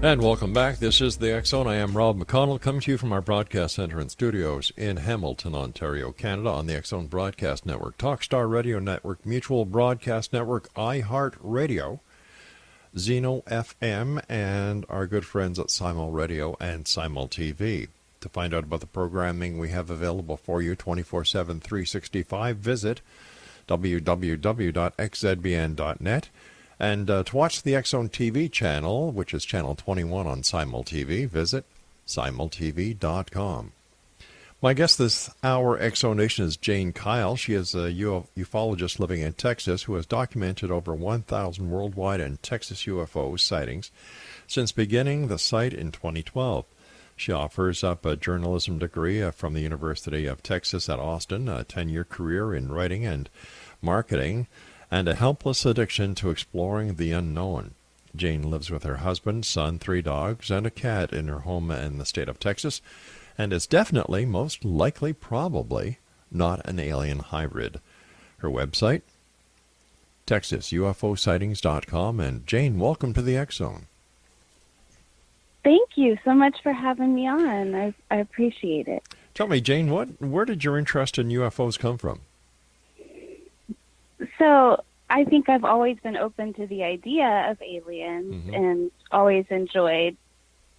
And welcome back. This is the X Zone. I am Rob McConnell, coming to you from our broadcast center and studios in Hamilton, Ontario, Canada, on the X Zone Broadcast Network, Talkstar Radio Network, Mutual Broadcast Network, iHeart Radio, Zeno FM, and our good friends at Simul Radio and Simul TV. To find out about the programming we have available for you 24/7, 365, visit www.xzbn.net. And to watch the X Zone TV channel, which is channel 21 on Simul TV, visit simultv.com. My guest this hour, X Zone Nation, is Jane Kyle. She is a ufologist living in Texas who has documented over 1,000 worldwide and Texas UFO sightings since beginning the site in 2012. She offers up a journalism degree from the University of Texas at Austin, a 10-year career in writing and marketing, and a helpless addiction to exploring the unknown. Jane lives with her husband, son, 3 dogs, and a cat in her home in the state of Texas, and is definitely, most likely, probably, not an alien hybrid. Her website, TexasUFOsightings.com. And Jane, welcome to the X Zone. Thank you so much for having me on. I appreciate it. Tell me, Jane, where did your interest in UFOs come from? So I think I've always been open to the idea of aliens and always enjoyed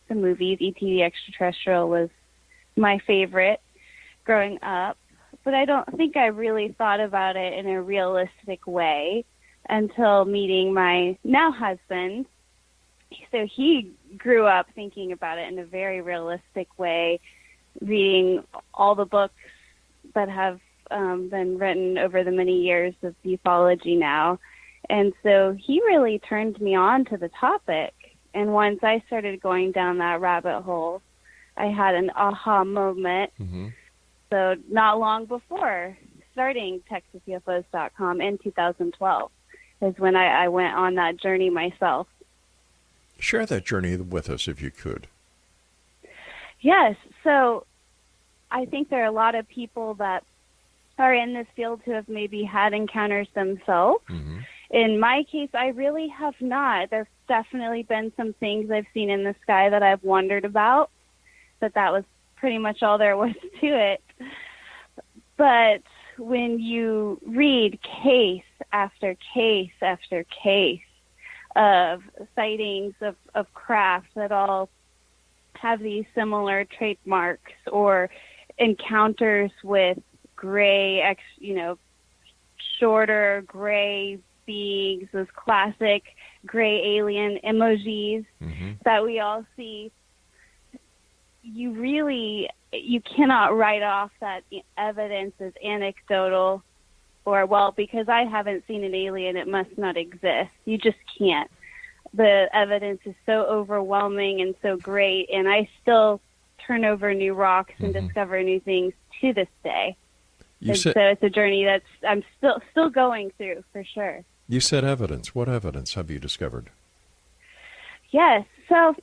the movies. E.T. the Extraterrestrial was my favorite growing up, but I don't think I really thought about it in a realistic way until meeting my now husband. So he grew up thinking about it in a very realistic way, reading all the books that have been written over the many years of UFOlogy now. And so he really turned me on to the topic. And once I started going down that rabbit hole, I had an aha moment. So not long before starting TexasUFOs.com in 2012 is when I went on that journey myself. Share that journey with us if you could. Yes. So I think there are a lot of people that are in this field who have maybe had encounters themselves. In my case, I really have not. There's definitely been some things I've seen in the sky that I've wondered about, but that was pretty much all there was to it. But when you read case after case after case of sightings of craft that all have these similar trademarks, or encounters with gray, shorter gray beings, those classic gray alien emojis that we all see, you cannot write off that evidence as anecdotal, or, well, because I haven't seen an alien, it must not exist. You just can't. The evidence is so overwhelming and so great, and I still turn over new rocks and discover new things to this day. So it's a journey that I'm still going through, for sure. You said evidence. What evidence have you discovered? Yes. So,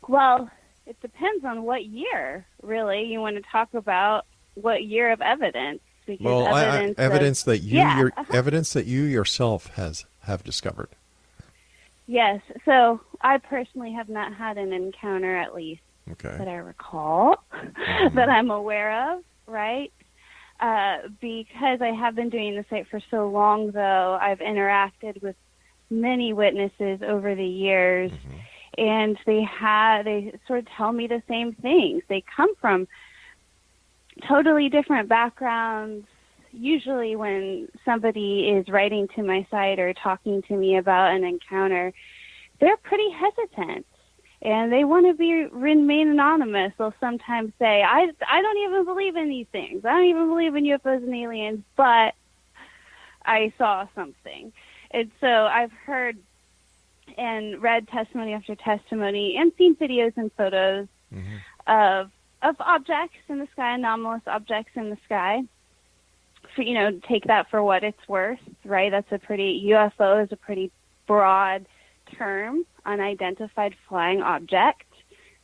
well, it depends on what year, really. You want to talk about what year of evidence. Well, evidence that you yourself have discovered. Yes. So I personally have not had an encounter, at least that I recall, that I'm aware of, right? Because I have been doing the site for so long, though, I've interacted with many witnesses over the years, and they sort of tell me the same things. They come from totally different backgrounds. Usually when somebody is writing to my site or talking to me about an encounter, they're pretty hesitant and they want to remain anonymous. They'll sometimes say, I don't even believe in these things. I don't even believe in UFOs and aliens, but I saw something. And so I've heard and read testimony after testimony and seen videos and photos of objects in the sky, anomalous objects in the sky. So, take that for what it's worth, right? UFO is a pretty broad term, unidentified flying object,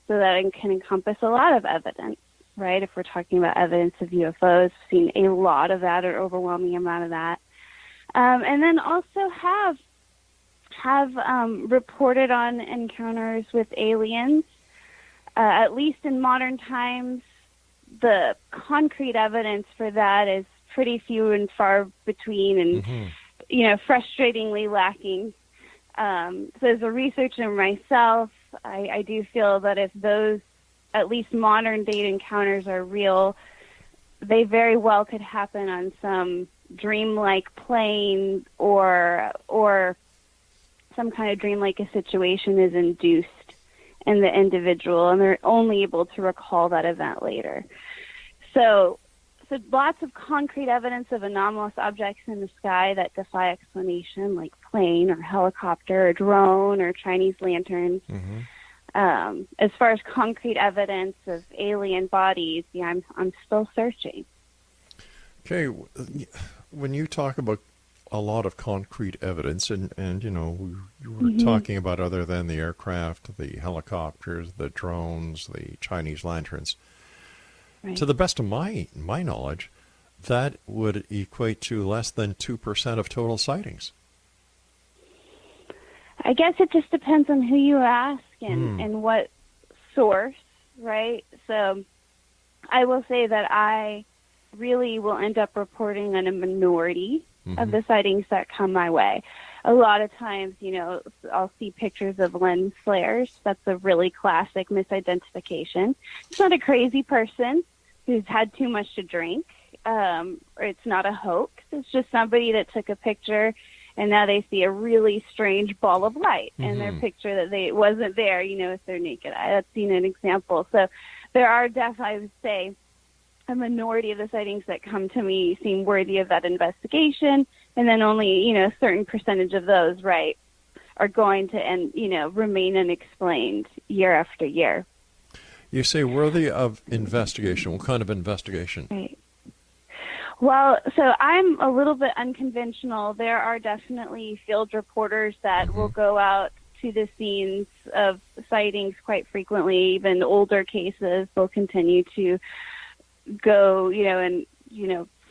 so that it can encompass a lot of evidence, right? If we're talking about evidence of UFOs, seen a lot of that, or overwhelming amount of that. And then also have have reported on encounters with aliens. At least in modern times, the concrete evidence for that is pretty few and far between, and frustratingly lacking. So as a researcher myself, I do feel that if those at least modern day encounters are real, they very well could happen on some dreamlike plane, or some kind of dreamlike a situation is induced in the individual, and they're only able to recall that event later. So lots of concrete evidence of anomalous objects in the sky that defy explanation, like plane or helicopter or drone or Chinese lanterns. As far as concrete evidence of alien bodies, I'm still searching. Okay, when you talk about a lot of concrete evidence, and you were talking about, other than the aircraft, the helicopters, the drones, the Chinese lanterns, right. To the best of my knowledge, that would equate to less than 2% of total sightings. I guess it just depends on who you ask and what source, right? So I will say that I really will end up reporting on a minority of the sightings that come my way. A lot of times, I'll see pictures of lens flares. That's a really classic misidentification. It's not a crazy person who's had too much to drink, or it's not a hoax. It's just somebody that took a picture, and now they see a really strange ball of light in their picture that they wasn't there, with their naked eye. That's an example. So there are definitely, I would say, a minority of the sightings that come to me seem worthy of that investigation, and then only, a certain percentage of those, right, are going to remain unexplained year after year. You say worthy of investigation. What kind of investigation? Right. Well, so I'm a little bit unconventional. There are definitely field reporters that will go out to the scenes of sightings quite frequently. Even older cases, they'll continue to go, and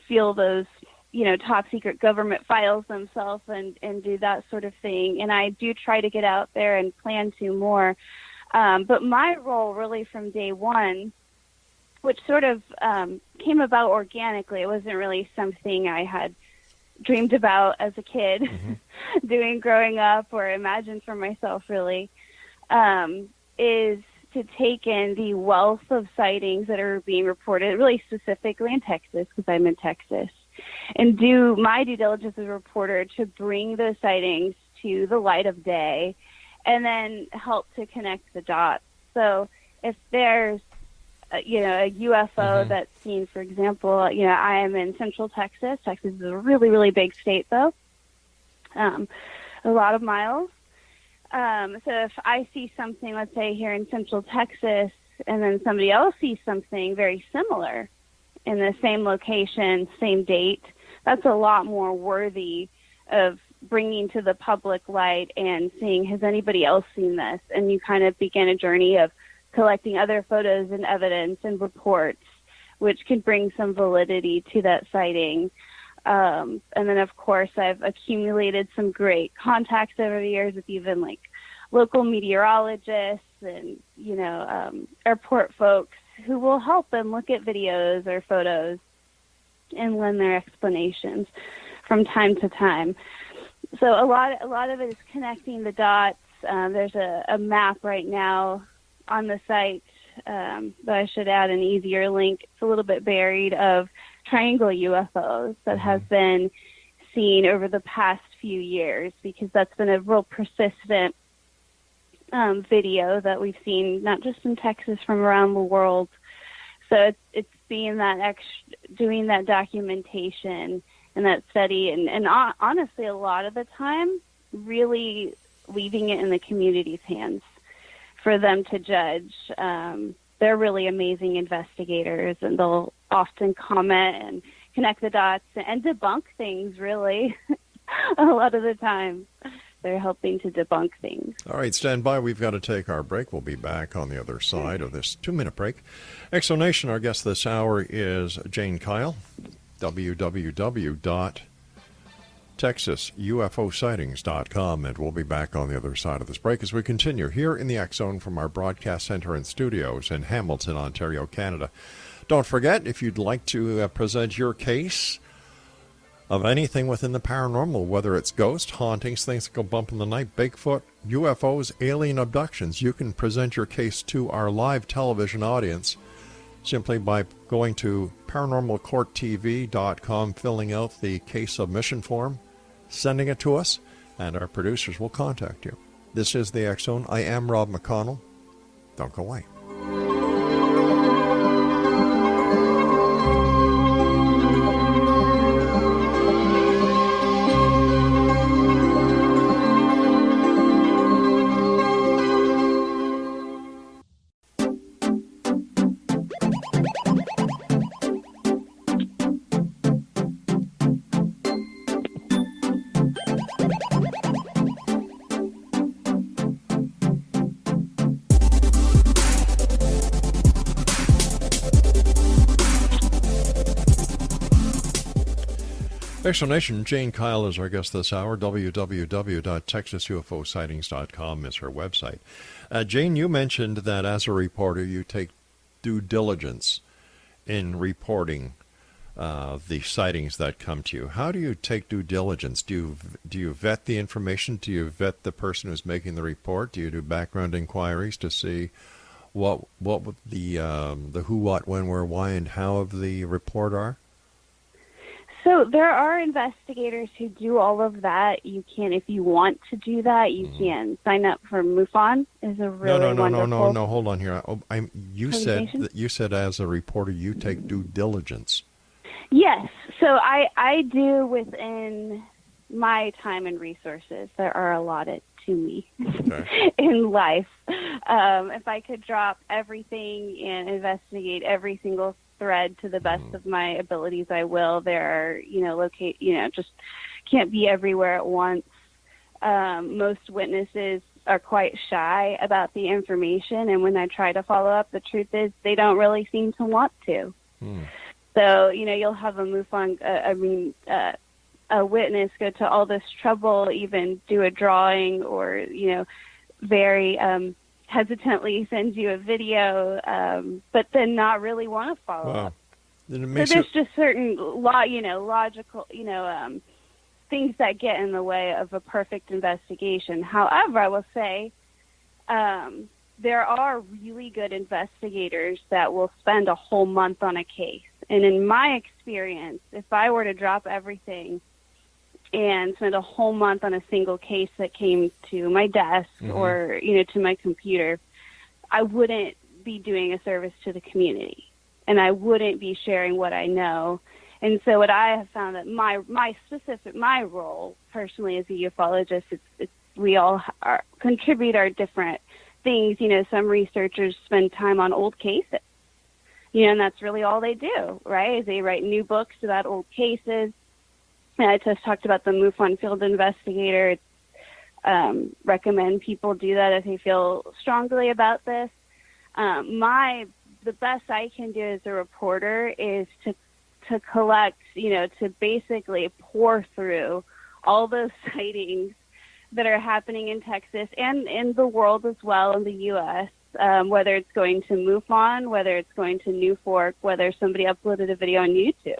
feel those, top secret government files themselves and do that sort of thing. And I do try to get out there and plan to more. But my role really from day one, which sort of came about organically, it wasn't really something I had dreamed about as a kid doing growing up or imagined for myself really, is to take in the wealth of sightings that are being reported, really specifically in Texas, because I'm in Texas, and do my due diligence as a reporter to bring those sightings to the light of day and then help to connect the dots. So if there's a UFO that's seen, for example, I am in Central Texas. Texas is a really, really big state, though, a lot of miles. So if I see something, let's say here in Central Texas, and then somebody else sees something very similar in the same location, same date, that's a lot more worthy of bringing to the public light and seeing, has anybody else seen this? And you kind of begin a journey of collecting other photos and evidence and reports, which can bring some validity to that sighting. And then, of course, I've accumulated some great contacts over the years with even like local meteorologists and, airport folks who will help them look at videos or photos and lend their explanations from time to time. So a lot of it is connecting the dots. There's a map right now on the site that I should add an easier link. It's a little bit buried, of triangle UFOs that have been seen over the past few years, because that's been a real persistent video that we've seen, not just in Texas, from around the world. So it's being that doing that documentation and that study, and honestly, a lot of the time, really leaving it in the community's hands for them to judge. They're really amazing investigators, and they'll often comment and connect the dots and debunk things, really. A lot of the time, they're helping to debunk things. All right, stand by. We've got to take our break. We'll be back on the other side of this 2-minute break. Exonation, our guest this hour is Jane Kyle, www.UFOology TexasUFOsightings.com, and we'll be back on the other side of this break as we continue here in the X Zone from our broadcast center and studios in Hamilton, Ontario, Canada. Don't forget, if you'd like to present your case of anything within the paranormal, whether it's ghosts, hauntings, things that go bump in the night, Bigfoot, UFOs, alien abductions, you can present your case to our live television audience simply by going to paranormalcourttv.com, filling out the case submission form, sending it to us, and our producers will contact you. This is the X Zone. I am Rob McConnell. Don't go away. Explanation, Jane Kyle is our guest this hour. www.texasUFOsightings.com is her website. Jane, you mentioned that as a reporter you take due diligence in reporting the sightings that come to you. How do you take due diligence? Do you vet the information? Do you vet the person who's making the report? Do you do background inquiries to see what the who, what, when, where, why, and how of the report are? So there are investigators who do all of that. You can, if you want to do that, you can sign up for MUFON. Is a really wonderful. No. Hold on here. You said as a reporter you take due diligence. Yes. So I do within my time and resources that are allotted to me in life. If I could drop everything and investigate every single thread to the best of my abilities, I will. There are, just can't be everywhere at once. Most witnesses are quite shy about the information, and when I try to follow up, the truth is they don't really seem to want to. So, you'll have a MUFON, a witness go to all this trouble, even do a drawing or, very hesitantly send you a video, but then not really want to follow up. So there's just certain logical, things that get in the way of a perfect investigation. However, I will say there are really good investigators that will spend a whole month on a case. And in my experience, if I were to drop everything and spend a whole month on a single case that came to my desk or, to my computer, I wouldn't be doing a service to the community, and I wouldn't be sharing what I know. And so what I have found that my role personally as a ufologist, we all contribute our different things. Some researchers spend time on old cases, and that's really all they do, right? Is they write new books about old cases. And I just talked about the MUFON field investigator. Recommend people do that if they feel strongly about this. The best I can do as a reporter is to collect, to basically pour through all those sightings that are happening in Texas and in the world as well, in the U.S., whether it's going to MUFON, whether it's going to New Fork, whether somebody uploaded a video on YouTube,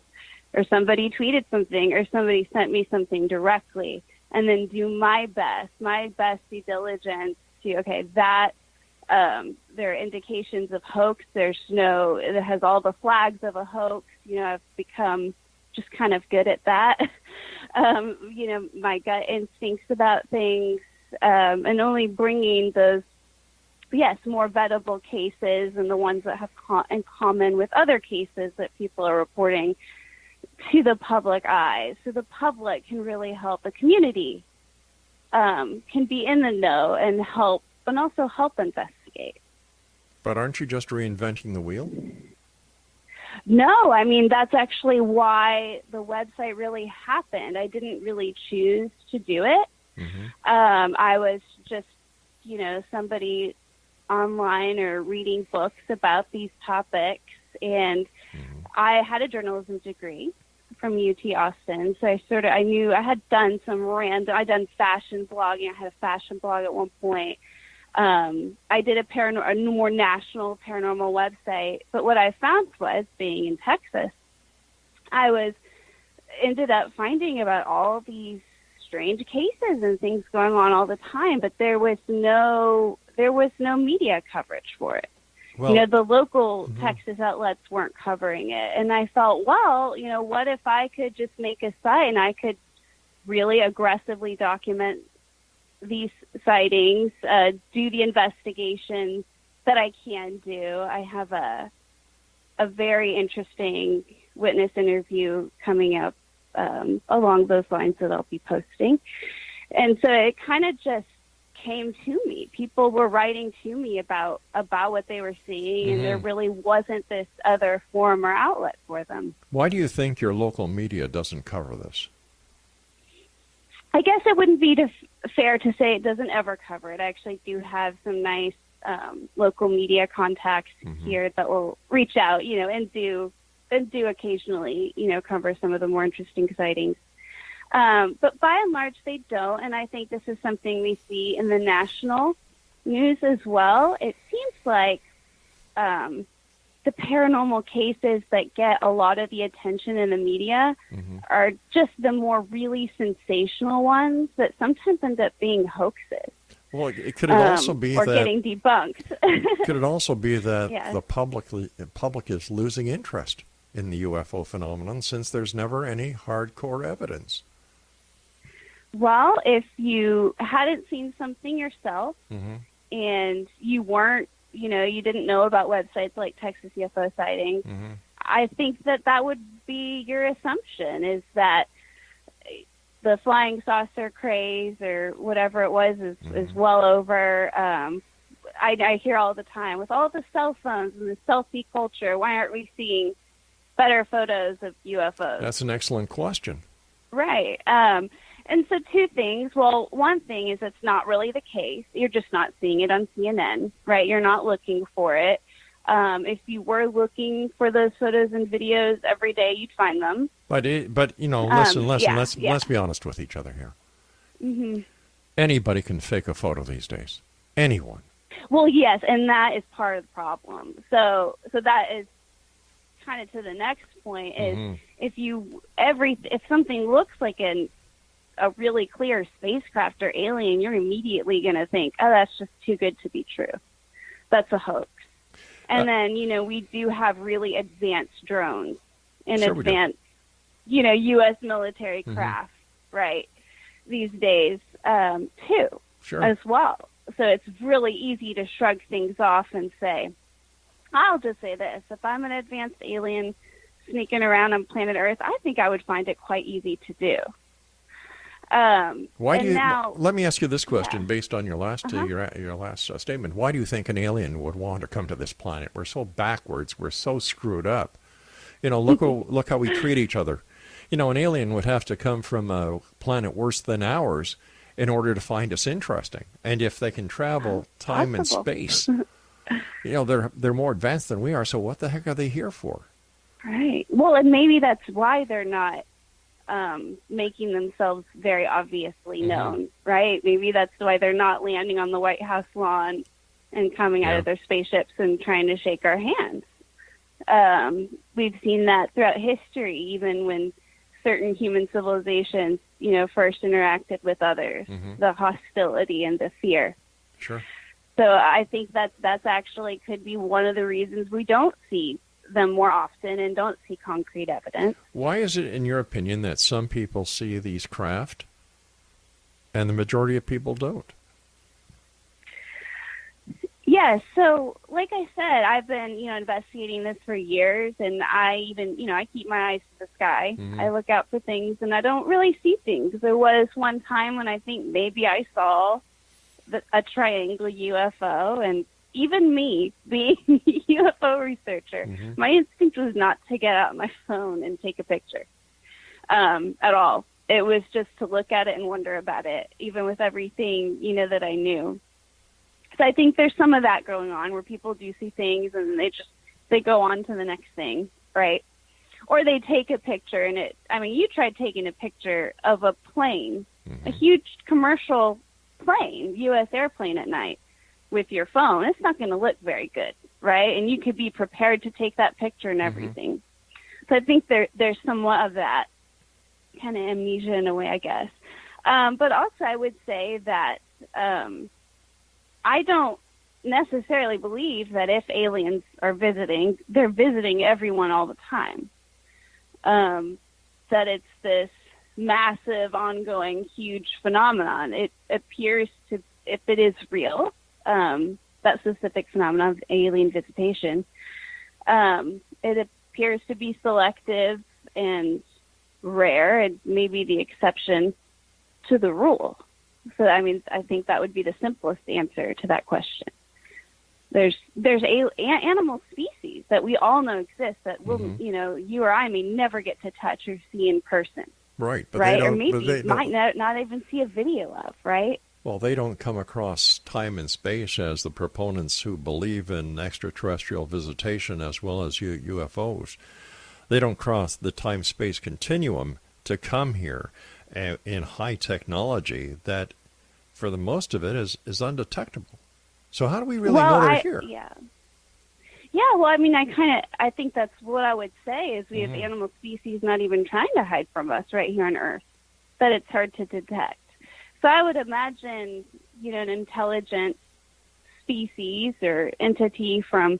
or somebody tweeted something, or somebody sent me something directly, and then do my best due diligence to, that there are indications of hoax. It has all the flags of a hoax. I've become just kind of good at that. My gut instincts about things, and only bringing those, more vettable cases and the ones that have in common with other cases that people are reporting to the public eye, so the public can really help. The community can be in the know and help, and also help investigate. But aren't you just reinventing the wheel? No, that's actually why the website really happened. I didn't really choose to do it. I was just, somebody online or reading books about these topics, and I had a journalism degree. from UT Austin. So I knew I had done I'd done fashion blogging. I had a fashion blog at one point. I did a more national paranormal website. But what I found was, being in Texas, I ended up finding about all these strange cases and things going on all the time, but there was no media coverage for it. Well, the local Texas outlets weren't covering it. And I thought, well, what if I could just make a site and I could really aggressively document these sightings, do the investigations that I can do. I have a very interesting witness interview coming up along those lines that I'll be posting. And so it kind of just came to me. People were writing to me about what they were seeing, and there really wasn't this other forum or outlet for them. Why do you think your local media doesn't cover this? I guess it wouldn't be fair to say it doesn't ever cover it. I actually do have some nice local media contacts here that will reach out, and do occasionally, cover some of the more interesting sightings. But by and large, they don't, and I think this is something we see in the national news as well. It seems like the paranormal cases that get a lot of the attention in the media are just the more really sensational ones that sometimes end up being hoaxes. Well, could it also be or that getting debunked? Could it also be that the public is losing interest in the UFO phenomenon since there's never any hardcore evidence? Well, if you hadn't seen something yourself and you weren't, you didn't know about websites like Texas UFO sightings, I think that would be your assumption, is that the flying saucer craze or whatever it was is well over. I hear all the time, with all the cell phones and the selfie culture, why aren't we seeing better photos of UFOs? That's an excellent question. Right. And so two things. Well, one thing is it's not really the case. You're just not seeing it on CNN, right? You're not looking for it. If you were looking for those photos and videos every day, you'd find them. But listen. Let's be honest with each other here. Anybody can fake a photo these days. Anyone. Well, yes, and that is part of the problem. So that is kind of to the next point, is if something looks like a really clear spacecraft or alien, you're immediately going to think, oh, that's just too good to be true. That's a hoax. And then, we do have really advanced drones and advanced, U.S. military craft, right, these days, too, as well. So it's really easy to shrug things off and say, I'll just say this, if I'm an advanced alien sneaking around on planet Earth, I think I would find it quite easy to do. Let me ask you this question based on your last your last statement. Why do you think an alien would want to come to this planet? We're so backwards. We're so screwed up. Look how we treat each other. An alien would have to come from a planet worse than ours in order to find us interesting. And if they can travel time and space, they're more advanced than we are. So what the heck are they here for? Right. Well, and maybe that's why they're not making themselves very obviously known, right? Maybe that's why they're not landing on the White House lawn and coming out of their spaceships and trying to shake our hands. We've seen that throughout history, even when certain human civilizations, first interacted with others, the hostility and the fear. Sure. So I think that's actually could be one of the reasons we don't see them more often and don't see concrete evidence. Why is it, in your opinion, that some people see these craft and the majority of people don't? Yes, so like I said, I've been, investigating this for years, and I even, I keep my eyes to the sky. I look out for things, and I don't really see things. There was one time when I think maybe I saw a triangle UFO, and even me, being a UFO researcher, my instinct was not to get out my phone and take a picture at all. It was just to look at it and wonder about it, even with everything, that I knew. So I think there's some of that going on where people do see things and they go on to the next thing, right? or they take a picture and you tried taking a picture of a plane, a huge commercial plane, U.S. airplane at night with your phone. It's not going to look very good, right? And you could be prepared to take that picture and everything. So I think there's somewhat of that kind of amnesia in a way, I guess. But also I would say that I don't necessarily believe that if aliens are visiting, they're visiting everyone all the time. That it's this massive, ongoing, huge phenomenon. It appears to, if it is real, that specific phenomenon of alien visitation, it appears to be selective and rare and maybe the exception to the rule. So, I think that would be the simplest answer to that question. There's animal species that we all know exist that will, you or I may never get to touch or see in person. Right. But right? Or maybe might not even see a video of, right? Well, they don't come across time and space as the proponents who believe in extraterrestrial visitation as well as UFOs. They don't cross the time-space continuum to come here in high technology that, for the most of it, is undetectable. So how do we really know they're here? Yeah. Well, I think that's what I would say is we have animal species not even trying to hide from us right here on Earth, that it's hard to detect. So I would imagine, an intelligent species or entity from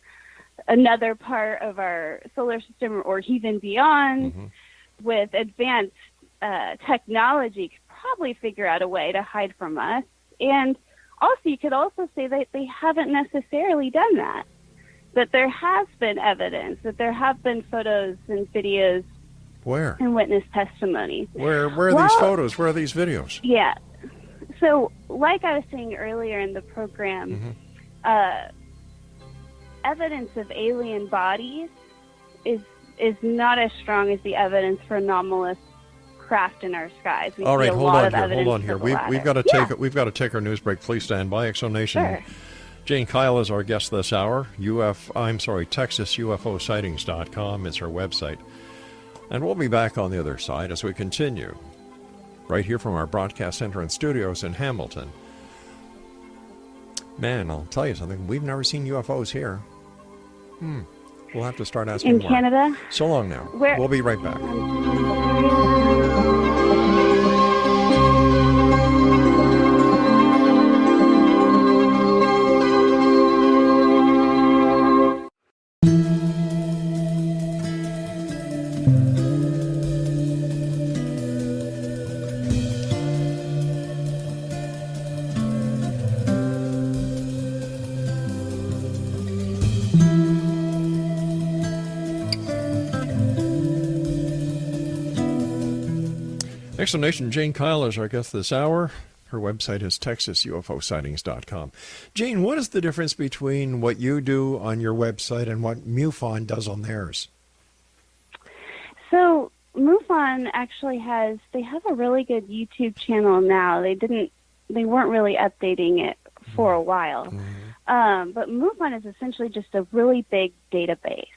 another part of our solar system or even beyond with advanced technology could probably figure out a way to hide from us. And also, you could also say that they haven't necessarily done that, that there has been evidence, that there have been photos and videos. Where? And witness testimony. Where are these photos? Where are these videos? Yeah. So, like I was saying earlier in the program, evidence of alien bodies is not as strong as the evidence for anomalous craft in our skies. All right, hold on here. We've got to take our news break. Please stand by. Exonation. Sure. Jane Kyle is our guest this hour. TexasUFOsightings.com is her website. And we'll be back on the other side as we continue. Right here from our broadcast center and studios in Hamilton. Man, I'll tell you something. We've never seen UFOs here. We'll have to start asking in more. Canada? So long now. We'll be right back. Explanation. Jane Kyle is our guest this hour. Her website is TexasUFOsightings.com. Jane, what is the difference between what you do on your website and what MUFON does on theirs? So MUFON actually have a really good YouTube channel now. They weren't really updating it for a while. But MUFON is essentially just a really big database.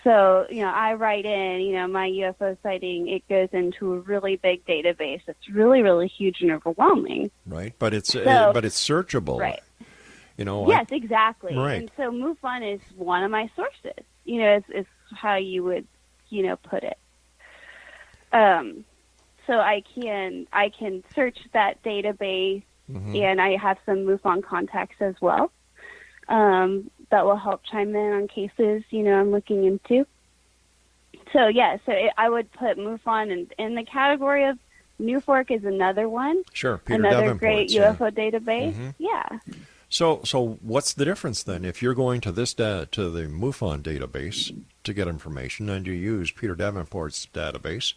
So, I write in, my UFO sighting, it goes into a really big database. It's really, really huge and overwhelming. Right, but it's searchable. Right. Yes, exactly. Right. And so MUFON is one of my sources, is how you would, put it. So I can search that database, and I have some MUFON contacts as well. That will help chime in on cases, I'm looking into. So, I would put MUFON in the category of NUFORC is another one. Sure, Peter another great UFO database. So what's the difference then? If you're going to the MUFON database to get information and you use Peter Davenport's database,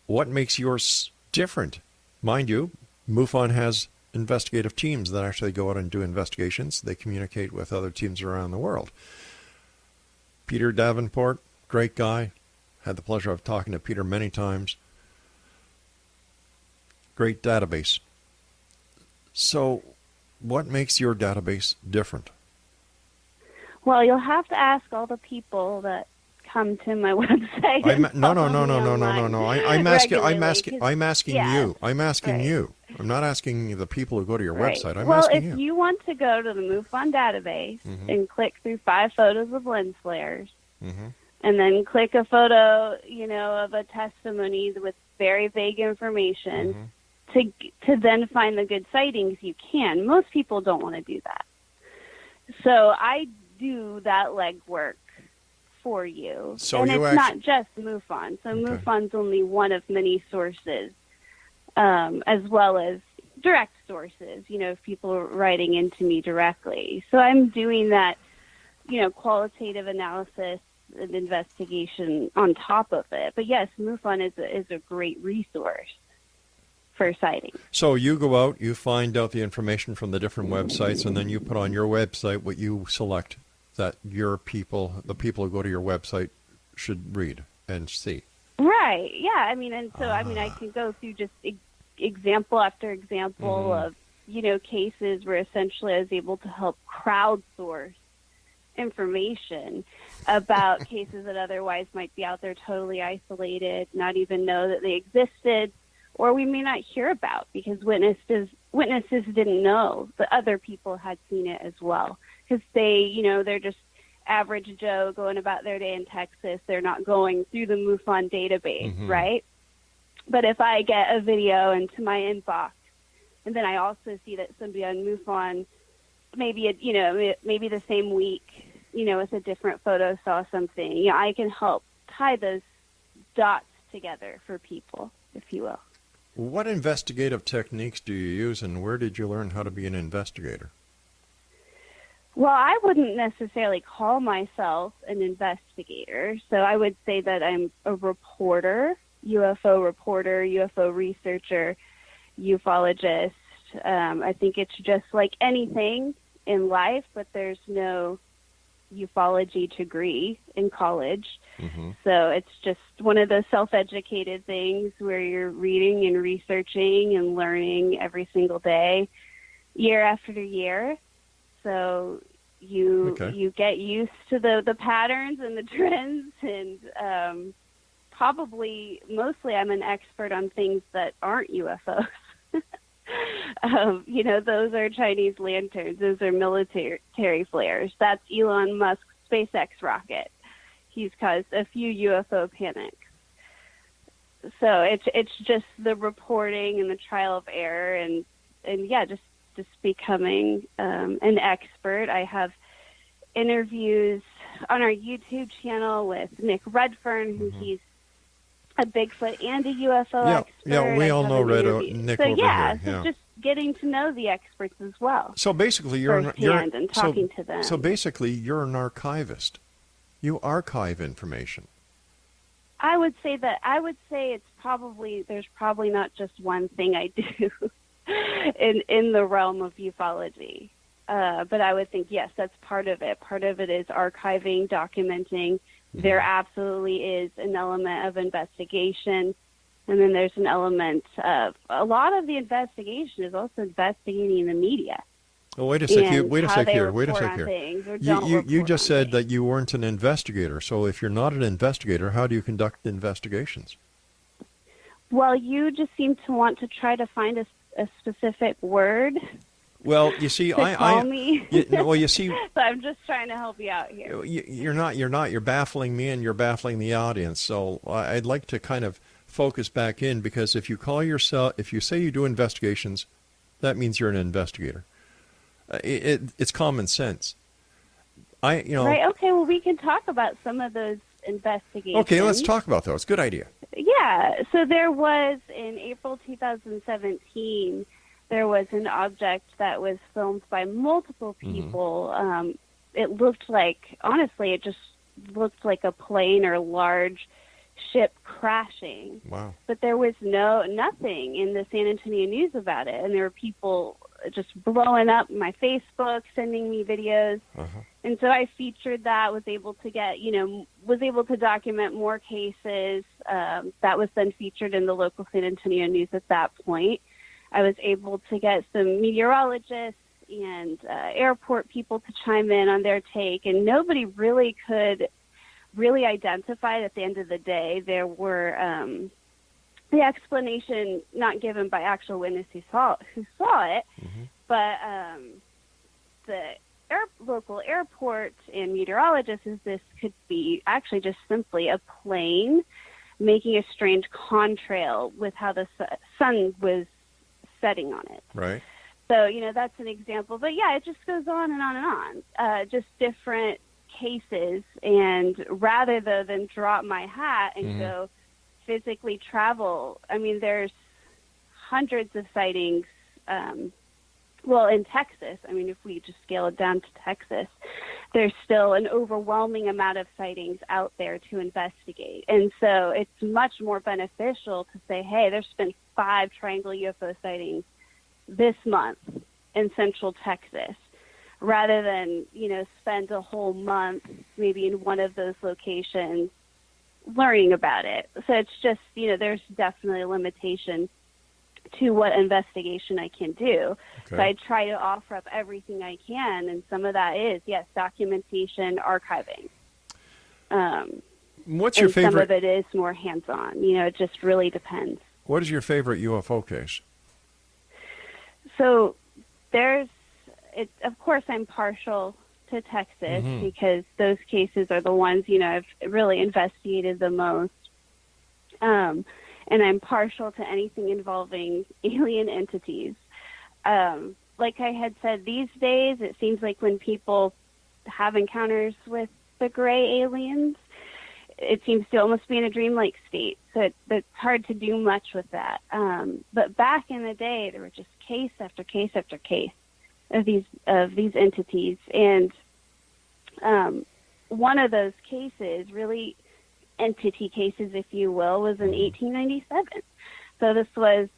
what makes yours different? Mind you, MUFON has investigative teams that actually go out and do investigations. They communicate with other teams around the world. Peter Davenport, great guy. Had the pleasure of talking to Peter many times. Great database. So what makes your database different? Well, you'll have to ask all the people that come to my website. No. I'm asking you. I'm asking right. you. I'm not asking the people who go to your right. website. I'm well, asking if you. you want to go to the MUFON database and click through 5 photos of lens flares, and then click a photo, of a testimony with very vague information, to then find the good sightings, you can. Most people don't want to do that. So I do that legwork for you. So and you it's not just MUFON. So MUFON's only one of many sources, as well as direct sources, people are writing into me directly. So I'm doing that, qualitative analysis and investigation on top of it. But yes, MUFON is a great resource for sightings. So you go out, you find out the information from the different websites, and then you put on your website what you select that the people who go to your website should read and see. Right. Yeah. I can go through just example after example of, cases where essentially I was able to help crowdsource information about cases that otherwise might be out there totally isolated, not even know that they existed, or we may not hear about because witnesses didn't know that other people had seen it as well. Because they're just average Joe going about their day in Texas. They're not going through the MUFON database, right? But if I get a video into my inbox, and then I also see that somebody on MUFON, maybe the same week, with a different photo saw something, I can help tie those dots together for people, if you will. What investigative techniques do you use, and where did you learn how to be an investigator? Well, I wouldn't necessarily call myself an investigator. So I would say that I'm a reporter, UFO researcher, ufologist. I think it's just like anything in life, but there's no ufology degree in college. So it's just one of those self-educated things where you're reading and researching and learning every single day, year after year. So you get used to the patterns and the trends, and mostly I'm an expert on things that aren't UFOs. Those are Chinese lanterns. Those are military flares. That's Elon Musk's SpaceX rocket. He's caused a few UFO panics. So it's just the reporting and the trial of error, and just becoming an expert. I have interviews on our YouTube channel with Nick Redfern, who he's a Bigfoot and a UFO expert. Yeah, we all know Nick over here. So just getting to know the experts as well. So basically, you're talking to them. So basically, you're an archivist. You archive information. I would say there's probably not just one thing I do in the realm of ufology. But I would think, yes, that's part of it. Part of it is archiving, documenting. There absolutely is an element of investigation. And then there's an element of a lot of the investigation is also investigating the media. Oh, wait a sec here. You just said that you weren't an investigator. So if you're not an investigator, how do you conduct investigations? Well, you just seem to want to try to find a specific word. Well, you see, So I'm just trying to help you out here. You're not. You're baffling me, and you're baffling the audience. So I'd like to kind of focus back in, because if you say you do investigations, that means you're an investigator. It's common sense. Right. Okay. Well, we can talk about some of those investigations. Okay. Let's talk about those. Good idea. Yeah. So there was in April 2017. There was an object that was filmed by multiple people. It looked like, honestly, it just looked like a plane or large ship crashing. Wow. But there was nothing in the San Antonio News about it. And there were people just blowing up my Facebook, sending me videos. And so I featured that, was able to document more cases. That was then featured in the local San Antonio News at that point. I was able to get some meteorologists and airport people to chime in on their take, and nobody really could really identified at the end of the day. There were the explanation not given by actual witness who saw it, but the local airport and meteorologists is this could be actually just simply a plane making a strange contrail with how the sun was setting on it. Right. So, that's an example. But, yeah, it just goes on and on and on, just different cases. And rather, though, than drop my hat and go physically travel, I mean, there's hundreds of sightings. Well, in Texas, I mean, if we just scale it down to Texas, there's still an overwhelming amount of sightings out there to investigate. And so it's much more beneficial to say, hey, there's been 5 triangle UFO sightings this month in central Texas, rather than, spend a whole month maybe in one of those locations learning about it. So it's just, there's definitely a limitation to what investigation I can do. Okay. So I try to offer up everything I can, and some of that is, yes, documentation, archiving. What's your favorite? Some of it is more hands-on. It just really depends. What is your favorite UFO case? So of course, I'm partial to Texas because those cases are the ones, I've really investigated the most. And I'm partial to anything involving alien entities. Like I had said, these days, it seems like when people have encounters with the gray aliens, it seems to almost be in a dreamlike state. So it's hard to do much with that. But back in the day, there were just case after case after case of these entities. And one of those cases, really entity cases, if you will, was in 1897. So this was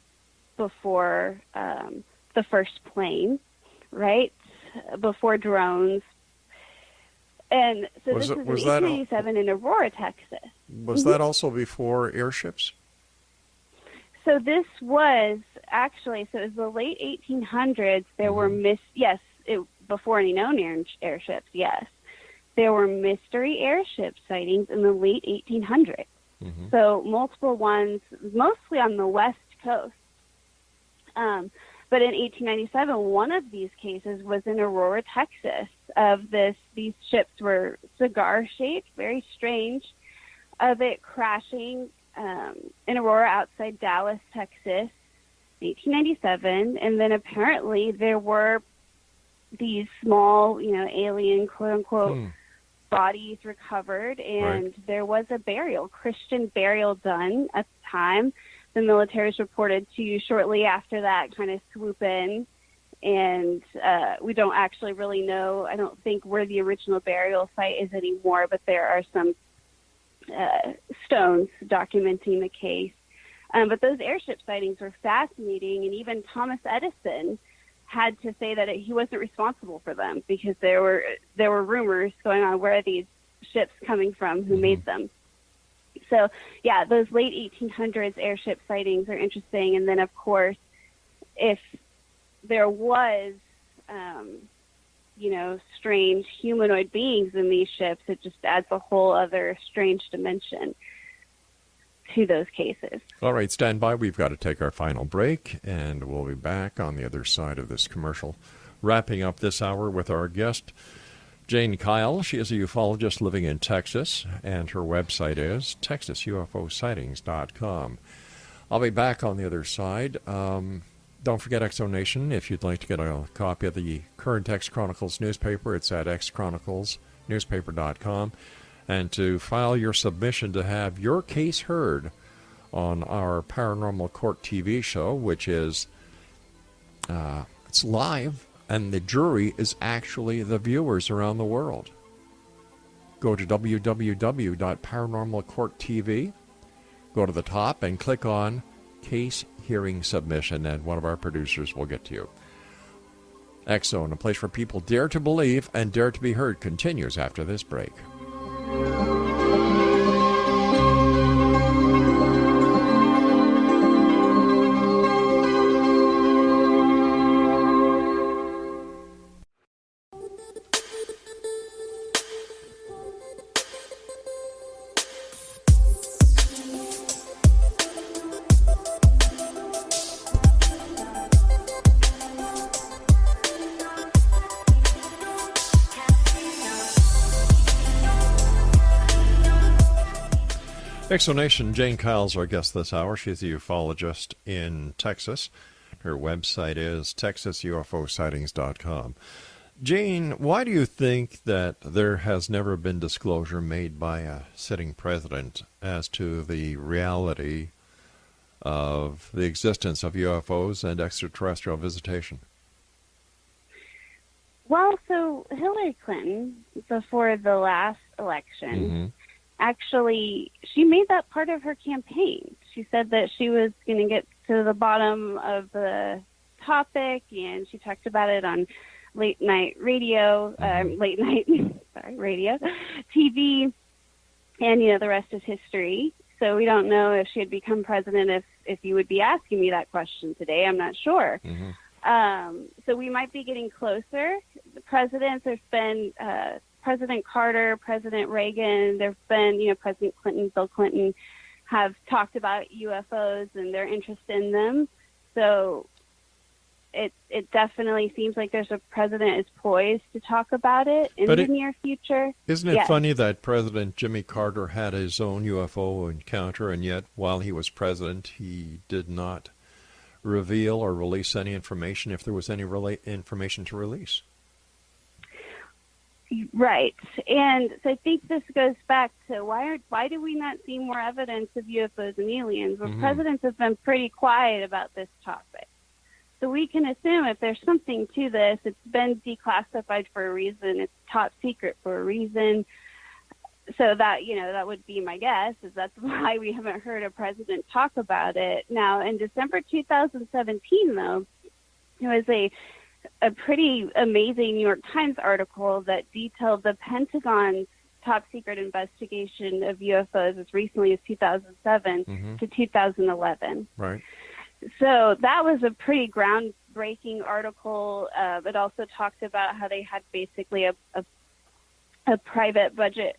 before the first plane, right? Before drones. And so this was in 1897 in Aurora, Texas. Was that also before airships? So this was actually, so it was the late 1800s. There were before any known airships, yes. There were mystery airship sightings in the late 1800s. So multiple ones, mostly on the West Coast. But in 1897, one of these cases was in Aurora, Texas. These ships were cigar-shaped, very strange, of it crashing in Aurora outside Dallas, Texas, 1897. And then apparently there were these small, alien, quote-unquote, bodies recovered, and there was a Christian burial done at the time. The military was reported to shortly after that kind of swoop in, and we don't actually really know, I don't think, where the original burial site is anymore, but there are some stones documenting the case. But those airship sightings were fascinating, and even Thomas Edison had to say that he wasn't responsible for them because there were rumors going on, where are these ships coming from, who made them. So, yeah, those late 1800s airship sightings are interesting. And then, of course, if there was, strange humanoid beings in these ships, it just adds a whole other strange dimension to those cases. All right, stand by. We've got to take our final break, and we'll be back on the other side of this commercial, wrapping up this hour with our guest, Jane Kyle. She is a ufologist living in Texas, and her website is texasufosighting's.com. I'll be back on the other side. Don't forget Exonation. If you'd like to get a copy of the current X Chronicles newspaper, it's at xchroniclesnewspaper.com. And to file your submission to have your case heard on our Paranormal Court TV show, which is it's live, and the jury is actually the viewers around the world. Go to www.paranormalcourttv, go to the top, and click on Case Hearing Submission, and one of our producers will get to you. X-Zone, a place where people dare to believe and dare to be heard, continues after this break. Exonation, Jane Kyle's our guest this hour. She's a ufologist in Texas. Her website is texasUFOsightings.com. Jane, why do you think that there has never been disclosure made by a sitting president as to the reality of the existence of UFOs and extraterrestrial visitation? Well, so Hillary Clinton, before the last election, actually, she made that part of her campaign. She said that she was going to get to the bottom of the topic, and she talked about it on late night radio, radio, TV, and, the rest is history. So we don't know if she had become president if you would be asking me that question today. I'm not sure. So we might be getting closer. The presidents, there's been President Carter, President Reagan, there's been, President Clinton, Bill Clinton have talked about UFOs and their interest in them. So it definitely seems like there's a president is poised to talk about it in the near future. Isn't it funny that President Jimmy Carter had his own UFO encounter, and yet while he was president, he did not reveal or release any information if there was any information to release? Right. And so I think this goes back to why do we not see more evidence of UFOs and aliens? Well, presidents have been pretty quiet about this topic. So we can assume if there's something to this, it's been declassified for a reason, it's top secret for a reason. So that, that would be my guess, is that's why we haven't heard a president talk about it. Now, in December 2017, though, there was a pretty amazing New York Times article that detailed the Pentagon's top secret investigation of UFOs as recently as 2007 to 2011. Right. So that was a pretty groundbreaking article. It also talked about how they had basically a private budget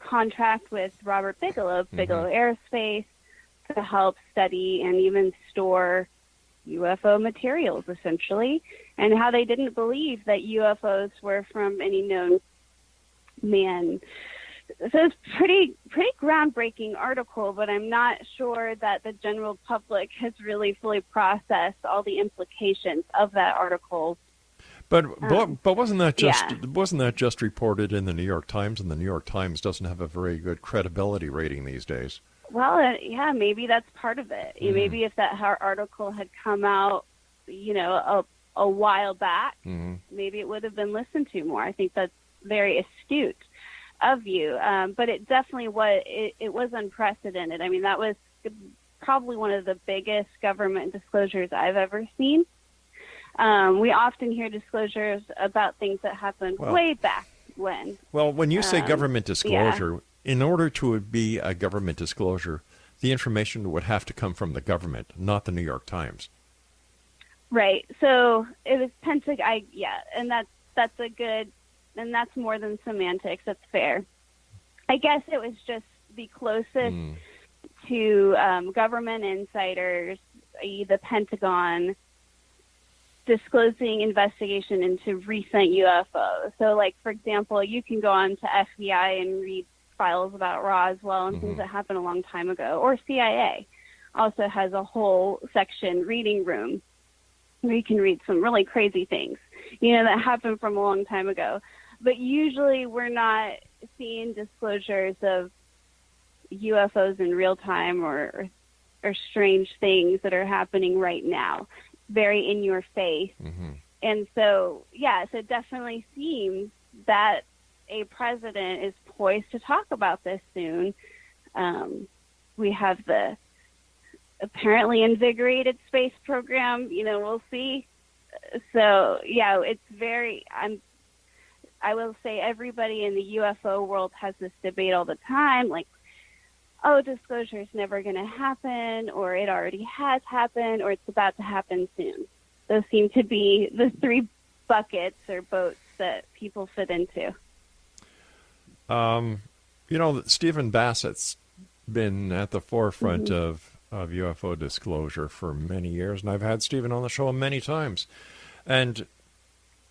contract with Robert Bigelow, Bigelow Aerospace, to help study and even store UFO materials, essentially, and how they didn't believe that UFOs were from any known man. So it's pretty groundbreaking article, but I'm not sure that the general public has really fully processed all the implications of that article. But wasn't that just reported in the New York Times, and the New York Times doesn't have a very good credibility rating these days? Well, yeah, maybe that's part of it. Maybe if that article had come out, a while back, maybe it would have been listened to more. I think that's very astute of you. But it definitely was. It was unprecedented. I mean, that was probably one of the biggest government disclosures I've ever seen. We often hear disclosures about things that happened way back when. Well, when you say government disclosure, in order to be a government disclosure, the information would have to come from the government, not the New York Times. Right. So it was Pentagon. And that's a good, and that's more than semantics. That's fair. I guess it was just the closest to government insiders, i.e. the Pentagon, disclosing investigation into recent UFOs. So, like, for example, you can go on to FBI and read files about Roswell and things that happened a long time ago. Or CIA also has a whole section, reading room, where you can read some really crazy things, that happened from a long time ago. But usually we're not seeing disclosures of UFOs in real time or strange things that are happening right now, very in your face. And so, so it definitely seems that a president is poised to talk about this soon. We have the apparently invigorated space program, we'll see. So, it's very, I will say everybody in the UFO world has this debate all the time, like, disclosure is never going to happen, or it already has happened, or it's about to happen soon. Those seem to be the three buckets or boats that people fit into. Stephen Bassett's been at the forefront of UFO disclosure for many years, and I've had Stephen on the show many times. And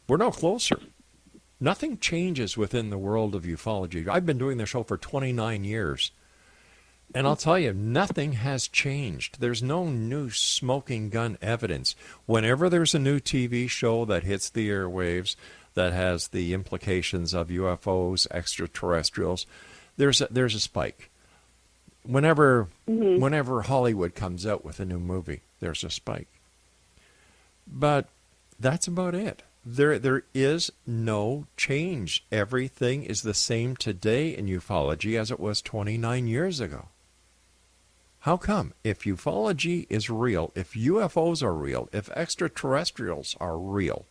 we're no closer. Nothing changes within the world of ufology. I've been doing the show for 29 years. And I'll tell you, nothing has changed. There's no new smoking gun evidence. Whenever there's a new TV show that hits the airwaves that has the implications of UFOs, extraterrestrials, there's a spike. Whenever Hollywood comes out with a new movie, there's a spike. But that's about it. There is no change. Everything is the same today in ufology as it was 29 years ago. How come? If ufology is real, if UFOs are real, if extraterrestrials are real,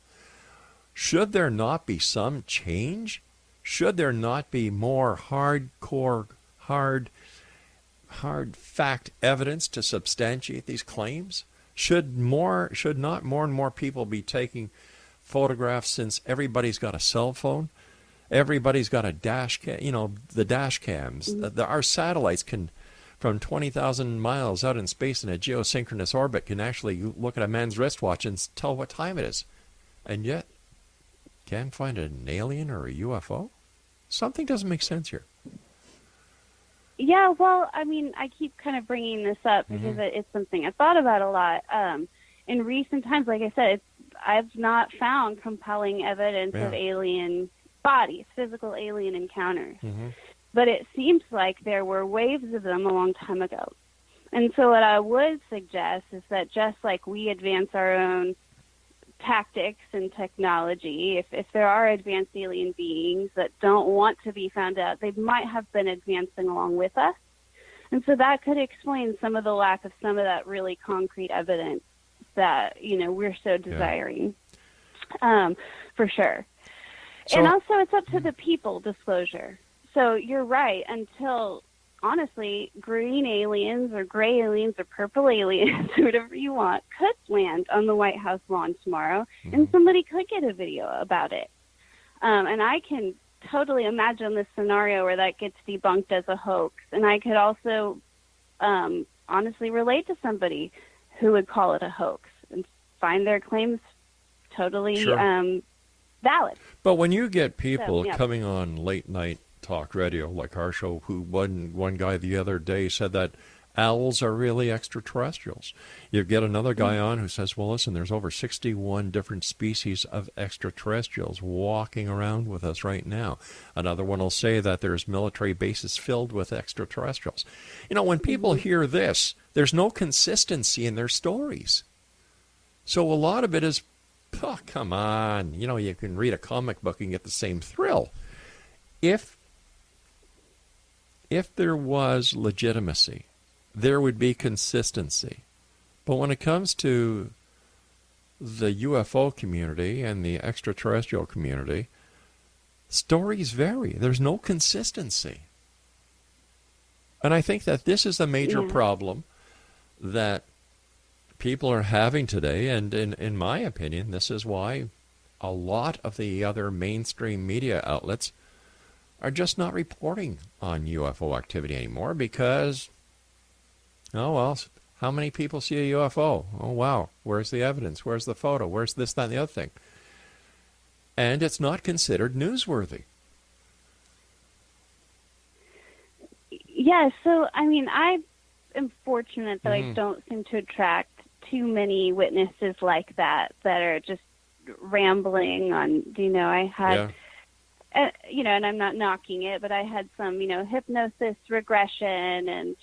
should there not be some change? Should there not be more hardcore, hard fact evidence to substantiate these claims? Should not more and more people be taking photographs, since everybody's got a cell phone? Everybody's got a dash cam, the dash cams. Our satellites can, from 20,000 miles out in space in a geosynchronous orbit, can actually look at a man's wristwatch and tell what time it is. And yet, can't find an alien or a UFO? Something doesn't make sense here. Yeah, well, I mean, I keep kind of bringing this up because it's something I've thought about a lot. In recent times, like I said, I've not found compelling evidence of alien bodies, physical alien encounters. But it seems like there were waves of them a long time ago. And so what I would suggest is that just like we advance our own tactics and technology, if there are advanced alien beings that don't want to be found out, they might have been advancing along with us. And so that could explain some of the lack of some of that really concrete evidence that, we're so desiring, for sure. So, and also it's up to the people disclosure. So you're right, until, honestly, green aliens or gray aliens or purple aliens, whatever you want, could land on the White House lawn tomorrow, and somebody could get a video about it. And I can totally imagine this scenario where that gets debunked as a hoax. And I could also honestly relate to somebody who would call it a hoax and find their claims totally valid. But when you get people coming on late night talk radio like our show, who one guy the other day said that owls are really extraterrestrials. You get another guy on who says, well, listen, there's over 61 different species of extraterrestrials walking around with us right now. Another one will say that there's military bases filled with extraterrestrials. When people hear this, there's no consistency in their stories. So a lot of it is, oh, come on, you can read a comic book and get the same thrill. If there was legitimacy, there would be consistency. But when it comes to the UFO community and the extraterrestrial community, stories vary. There's no consistency. And I think that this is a major problem that people are having today. And in my opinion, this is why a lot of the other mainstream media outlets are just not reporting on UFO activity anymore because, oh, well, how many people see a UFO? Oh, wow, where's the evidence? Where's the photo? Where's this, that, and the other thing? And it's not considered newsworthy. Yeah, so, I mean, I am fortunate that I don't seem to attract too many witnesses like that are just rambling on, I had... Yeah. And I'm not knocking it, but I had some, hypnosis regression, and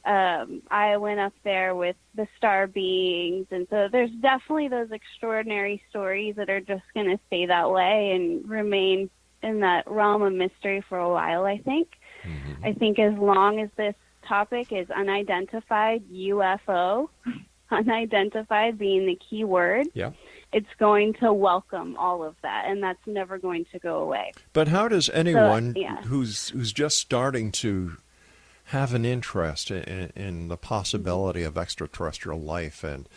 I went up there with the star beings. And so there's definitely those extraordinary stories that are just going to stay that way and remain in that realm of mystery for a while, I think. I think as long as this topic is unidentified UFO, unidentified being the key word, it's going to welcome all of that, and that's never going to go away. But how does anyone who's just starting to have an interest in the possibility of extraterrestrial life and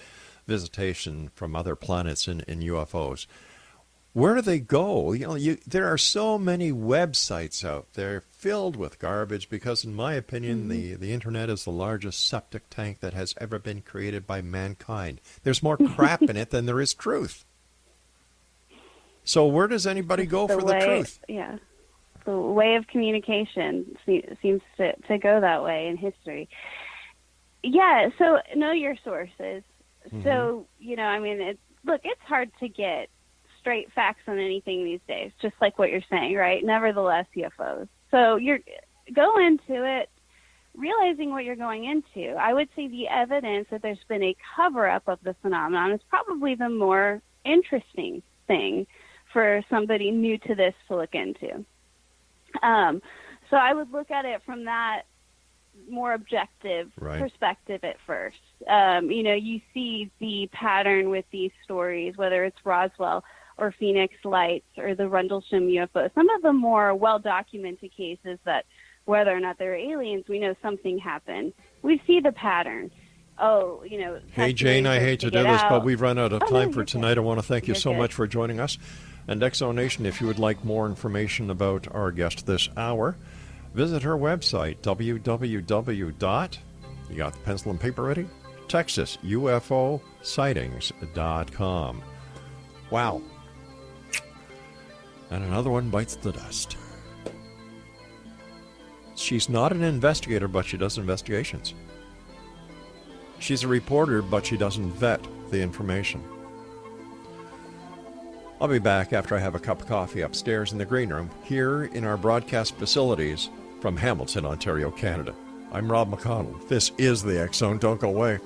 visitation from other planets in UFOs, where do they go? There are so many websites out there filled with garbage because, in my opinion, the internet is the largest septic tank that has ever been created by mankind. There's more crap in it than there is truth. So where does anybody go for the truth? Yeah. The way of communication seems to go that way in history. Yeah, so know your sources. Mm-hmm. So, I mean, it's hard to get straight facts on anything these days, just like what you're saying, right? Nevertheless, UFOs. So go into it realizing what you're going into. I would say the evidence that there's been a cover-up of the phenomenon is probably the more interesting thing for somebody new to this to look into. So I would look at it from that more objective perspective at first. You see the pattern with these stories, whether it's Roswell or Phoenix Lights or the Rendlesham UFO. Some of the more well-documented cases that whether or not they're aliens, we know something happened. We see the pattern. Hey, Jane, I hate to do this, but we've run out of time for tonight. I want to thank you so much for joining us. And Exonation, if you would like more information about our guest this hour, visit her website, www. You got the pencil and paper ready? Texas UFO sightings.com. Wow. And another one bites the dust. She's not an investigator, but she does investigations. She's a reporter, but she doesn't vet the information. I'll be back after I have a cup of coffee upstairs in the green room here in our broadcast facilities from Hamilton, Ontario, Canada. I'm Rob McConnell. This is the X Zone. Don't go away.